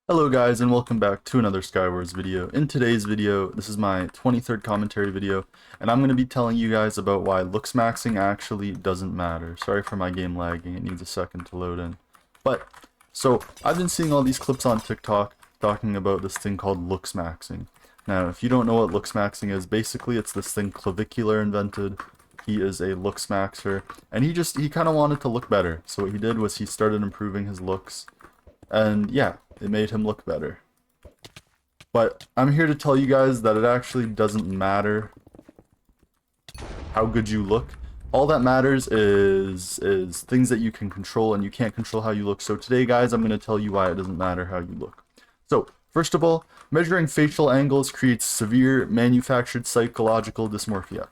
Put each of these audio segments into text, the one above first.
Hello guys and welcome back to another Skywars video. In today's video, this is my 23rd commentary video, and I'm going to be telling you guys about why Looksmaxxing actually doesn't matter. Sorry for my game lagging, it needs a second to load in. So I've been seeing all these clips on TikTok talking about this thing called Looksmaxxing. Now, if you don't know what Looksmaxxing is, basically it's this thing Clavicular invented. He is a looksmaxer, and he kind of wanted to look better. So what he did was he started improving his looks, and yeah, it made him look better. But I'm here to tell you guys that it actually doesn't matter how good you look. All that matters is things that you can control, and you can't control how you look. So today, guys, I'm going to tell you why it doesn't matter how you look. So, first of all, measuring facial angles creates severe manufactured psychological dysmorphia.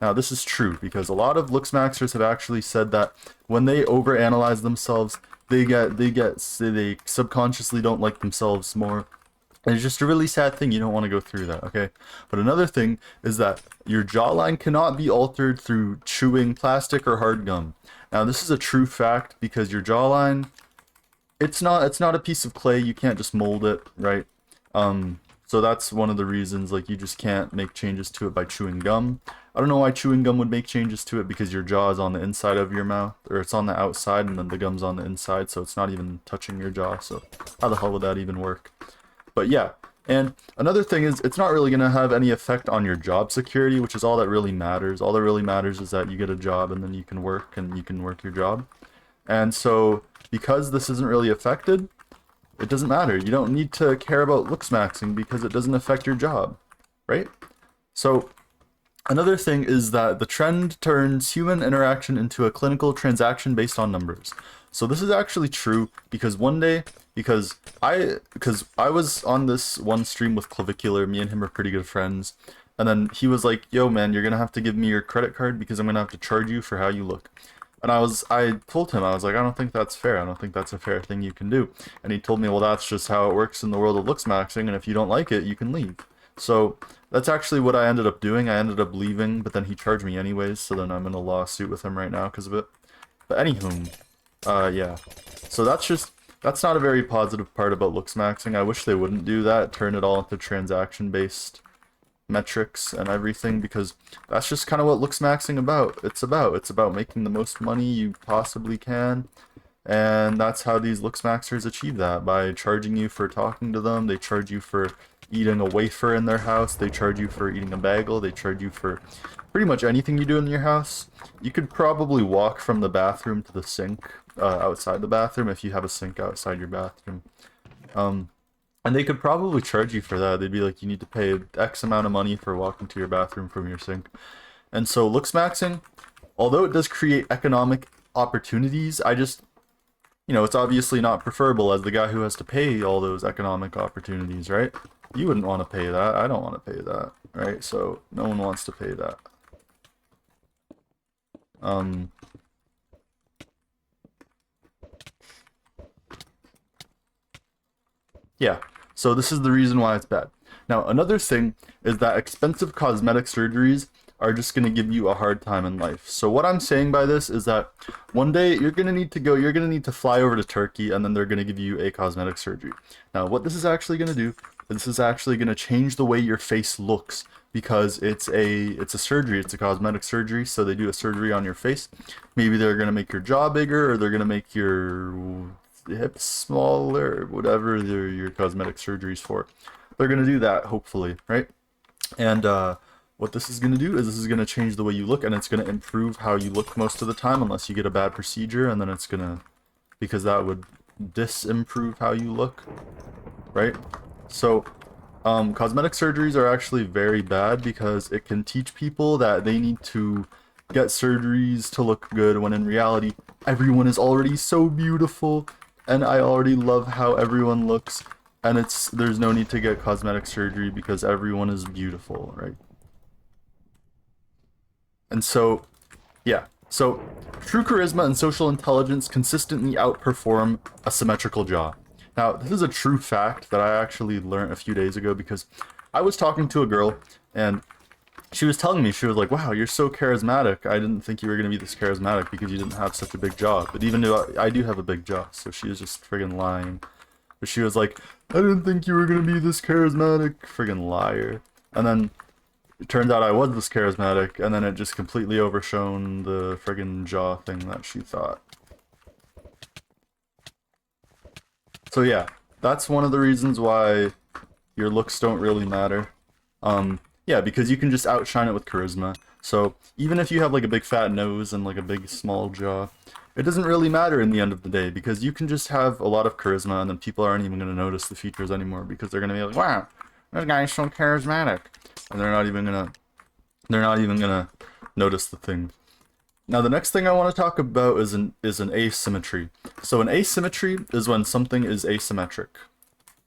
Now, this is true because a lot of looksmaxers have actually said that when they overanalyze themselves, they subconsciously don't like themselves more. And it's just a really sad thing. You don't want to go through that, okay? But another thing is that your jawline cannot be altered through chewing plastic or hard gum. Now, this is a true fact because your jawline, it's not a piece of clay. You can't just mold it, right? So that's one of the reasons, like, you just can't make changes to it by chewing gum. I don't know why chewing gum would make changes to it, because your jaw is on the inside of your mouth, or it's on the outside and then the gum's on the inside, so it's not even touching your jaw. So how the hell would that even work? But yeah, and another thing is it's not really going to have any effect on your job security, which is all that really matters. All that really matters is that you get a job and then you can work your job. And so because this isn't really affected, it doesn't matter. You don't need to care about looksmaxing because it doesn't affect your job, right? So another thing is that the trend turns human interaction into a clinical transaction based on numbers. So this is actually true because one day, because I was on this one stream with Clavicular, me and him are pretty good friends, and then he was like, "Yo man, you're gonna have to give me your credit card because I'm gonna have to charge you for how you look." And I told him, I was like, "I don't think that's fair. I don't think that's a fair thing you can do." And he told me, "Well, that's just how it works in the world of looksmaxing, and if you don't like it, you can leave." So that's actually what I ended up doing. I ended up leaving, but then he charged me anyways, so then I'm in a lawsuit with him right now because of it. But anywho, yeah. So that's not a very positive part about looksmaxing. I wish they wouldn't do that, turn it all into transaction-based metrics and everything, because that's just kind of what looksmaxing about. It's about making the most money you possibly can. And that's how these looksmaxers achieve that, by charging you for talking to them. They charge you for eating a wafer in their house. They charge you for eating a bagel. They charge you for pretty much anything you do in your house. You could probably walk from the bathroom to the sink outside the bathroom if you have a sink outside your bathroom. And they could probably charge you for that. They'd be like, you need to pay X amount of money for walking to your bathroom from your sink. And so looksmaxing, although it does create economic opportunities, it's obviously not preferable as the guy who has to pay all those economic opportunities, right? You wouldn't want to pay that. I don't want to pay that, right? So no one wants to pay that. Yeah, so this is the reason why it's bad. Now, another thing is that expensive cosmetic surgeries are just going to give you a hard time in life. So what I'm saying by this is that one day you're going to need to fly over to Turkey, and then they're going to give you a cosmetic surgery. Now, what this is actually going to do, this is actually going to change the way your face looks, because it's a surgery, it's a cosmetic surgery, so they do a surgery on your face. Maybe they're going to make your jaw bigger, or they're going to make your hips smaller, whatever your cosmetic surgeries for. They're gonna do that, hopefully, right? And what this is gonna do is this is gonna change the way you look, and it's gonna improve how you look most of the time, unless you get a bad procedure, and then it's gonna, because that would disimprove how you look, right? So cosmetic surgeries are actually very bad because it can teach people that they need to get surgeries to look good, when in reality everyone is already so beautiful, and I already love how everyone looks, and there's no need to get cosmetic surgery because everyone is beautiful, right? And so, yeah. So, true charisma and social intelligence consistently outperform a symmetrical jaw. Now, this is a true fact that I actually learned a few days ago, because I was talking to a girl, and she was telling me, she was like, "Wow, you're so charismatic. I didn't think you were going to be this charismatic because you didn't have such a big jaw." But even though I do have a big jaw, so she was just friggin' lying. But she was like, I didn't think you were gonna be this charismatic. Friggin' liar. And then it turns out I was this charismatic, and then it just completely overshone the friggin' jaw thing that she thought. So yeah, that's one of the reasons why your looks don't really matter. Yeah, because you can just outshine it with charisma. So even if you have like a big fat nose and like a big small jaw, it doesn't really matter in the end of the day because you can just have a lot of charisma and then people aren't even going to notice the features anymore because they're going to be like, wow, this guy's so charismatic. And they're not even gonna notice the thing. Now the next thing I want to talk about is an asymmetry. So an asymmetry is when something is asymmetric.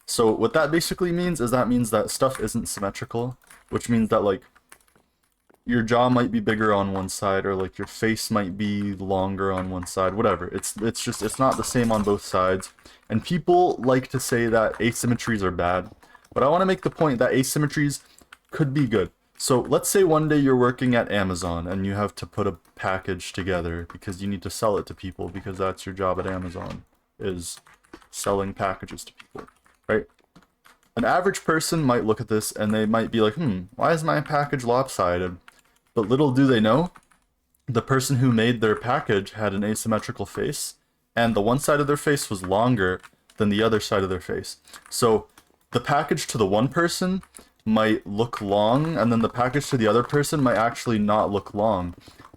So what that basically means is that stuff isn't symmetrical, which means that like your jaw might be bigger on one side or like your face might be longer on one side, whatever. It's not the same on both sides. And people like to say that asymmetries are bad, but I want to make the point that asymmetries could be good. So let's say one day you're working at Amazon and you have to put a package together because you need to sell it to people because that's your job at Amazon, is selling packages to people, right? An average person might look at this and they might be like, why is my package lopsided? But little do they know, the person who made their package had an asymmetrical face, and the one side of their face was longer than the other side of their face. So the package to the one person might look long, and then the package to the other person might actually not look long.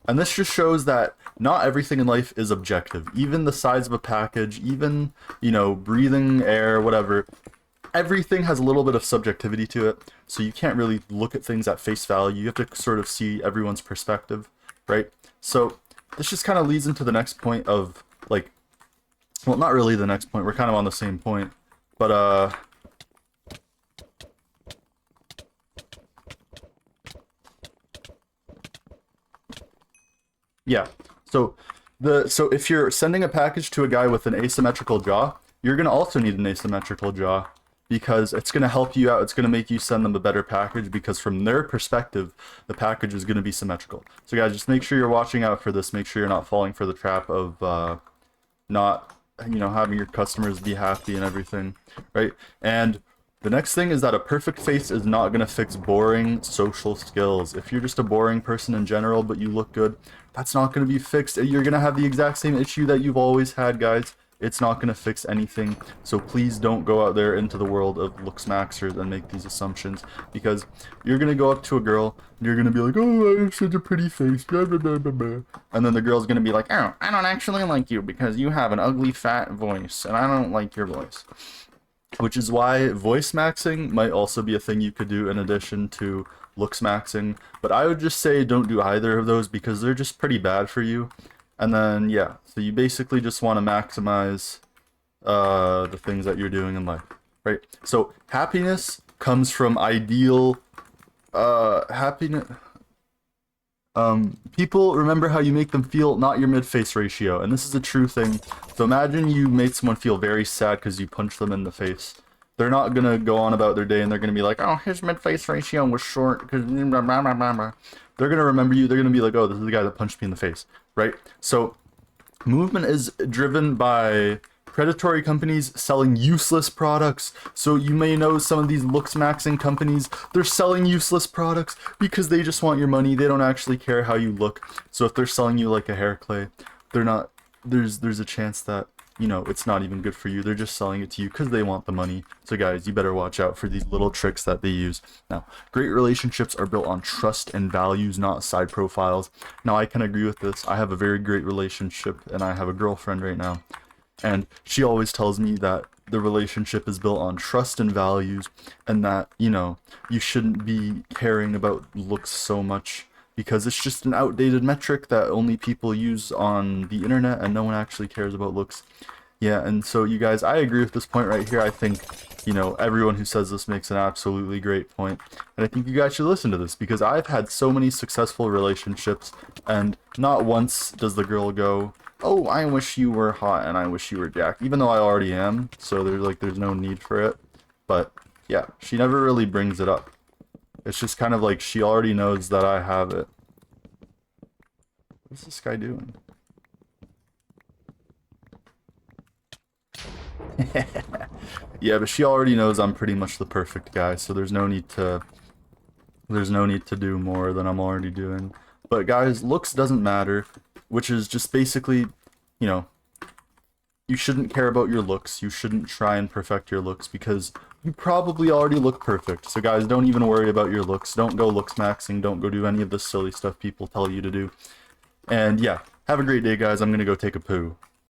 And this just shows that not everything in life is objective. Even the size of a package, even, you know, breathing air, whatever, everything has a little bit of subjectivity to it. So you can't really look at things at face value. You have to sort of see everyone's perspective, right? So this just kind of leads into the next point of, like, well, not really the next point. We're kind of on the same point. But, yeah. So if you're sending a package to a guy with an asymmetrical jaw, you're gonna also need an asymmetrical jaw because it's gonna help you out. It's gonna make you send them a better package because from their perspective, the package is gonna be symmetrical. So guys, just make sure you're watching out for this. Make sure you're not falling for the trap of not, you know, having your customers be happy and everything, right? And the next thing is that a perfect face is not going to fix boring social skills. If you're just a boring person in general, but you look good, that's not going to be fixed. You're going to have the exact same issue that you've always had, guys. It's not going to fix anything. So please don't go out there into the world of Looksmaxxers and make these assumptions, because you're going to go up to a girl and you're going to be like, oh, I have such a pretty face, blah, blah, blah, blah, blah. And then the girl's going to be like, oh, I don't actually like you because you have an ugly fat voice and I don't like your voice. Which is why voice maxing might also be a thing you could do in addition to Looksmaxxing. But I would just say don't do either of those because they're just pretty bad for you. And then, yeah, so you basically just want to maximize the things that you're doing in life, right? So happiness comes from ideal happiness. People remember how you make them feel, not your mid-face ratio, and this is a true thing. So imagine you made someone feel very sad because you punched them in the face. They're not gonna go on about their day and they're gonna be like, oh, his mid-face ratio was short because blah, blah, blah, blah, blah. They're gonna remember you. They're gonna be like, oh, this is the guy that punched me in the face, right? So movement is driven by predatory companies selling useless products. So you may know some of these Looksmaxxing companies, they're selling useless products because they just want your money. They don't actually care how you look. So if they're selling you like a hair clay, they're not, there's a chance that, you know, it's not even good for you. They're just selling it to you because they want the money. So guys, you better watch out for these little tricks that they use. Now, great relationships are built on trust and values, not side profiles. Now, I can agree with this. I have a very great relationship and I have a girlfriend right now. And she always tells me that the relationship is built on trust and values, and that, you know, you shouldn't be caring about looks so much because it's just an outdated metric that only people use on the internet and no one actually cares about looks. Yeah, and so you guys, I agree with this point right here. I think, you know, everyone who says this makes an absolutely great point. And I think you guys should listen to this because I've had so many successful relationships and not once does the girl go, oh, I wish you were hot and I wish you were jacked, even though I already am, so there's no need for it. But yeah, she never really brings it up. It's just kind of like she already knows that I have it. What's this guy doing? Yeah, but she already knows I'm pretty much the perfect guy, so there's no need to do more than I'm already doing. But guys, looks doesn't matter, which is just basically, you know, you shouldn't care about your looks. You shouldn't try and perfect your looks because you probably already look perfect. So guys, don't even worry about your looks. Don't go looks maxing. Don't go do any of the silly stuff people tell you to do. And yeah, have a great day, guys. I'm gonna go take a poo.